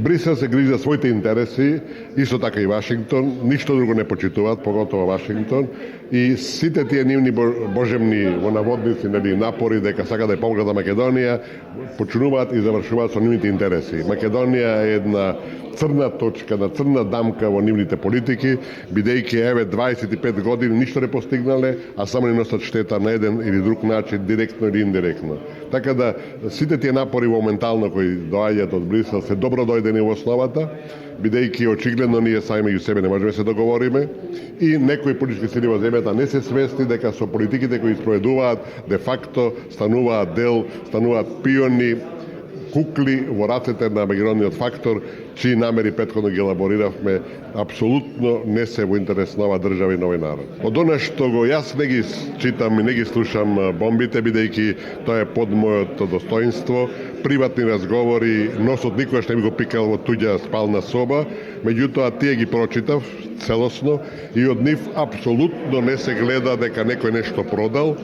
Брисел се грижи за своите интереси, исто така и Вашингтон, ништо друго не почитуваат, поготово Вашингтон, и сите тие нивни божемни во наводници напори дека сака да ја помогнат на Македонија, починуваат и завршуваат со нивните интереси. Македонија е една црна точка, на црна дамка во нивните политики, бидејќи еве 25 години ништо не постигнале, а само ни носат штета на еден или друг начин, директно или индиректно. Така да сите тие напори моментално кои доаѓаат од Брисел се добро дојдени во основата, бидејќи очигледно ние сами меѓу себе не можеме се договориме и некои политички сили во земјата не се свесни дека со политиките кои спроведуваат де факто стануваат дел, стануваат пиони, кукли во рацете на меѓународниот фактор, чии намери претходно ги елабориравме, апсолутно не се во интерес на оваа држава и на овој народ. Од она што го јас не ги читам и не ги слушам бомбите, бидејќи тоа е под моето достоинство, приватни разговори, носот никогаш не би го пикал во туѓа спална соба, меѓутоа тие ги прочитав целосно и од нив апсолутно не се гледа дека некој нешто продал.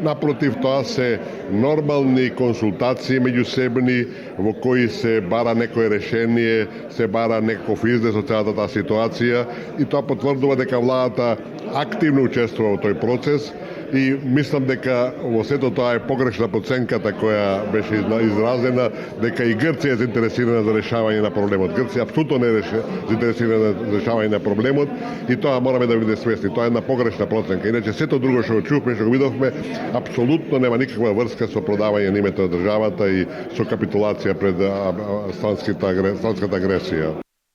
Напротив, тоа се нормални консултации меѓусебни во кои се бара некое решение, се бара некој излез од целата таа ситуација и тоа потврдува дека владата активно учествува во тој процес и мислам дека во сето тоа е погрешна проценката која беше изразена дека и Грција е заинтересирана за решавање на проблемот. Грција апсолутно не е заинтересирана за решавање на проблемот и тоа мораме да биде свесни. Тоа е една погрешна проценка. Иначе сето друго што го чувме, што го видовме, апсолутно нема никаква врска со продавање на името на државата и со капитулација пред сланската агресија.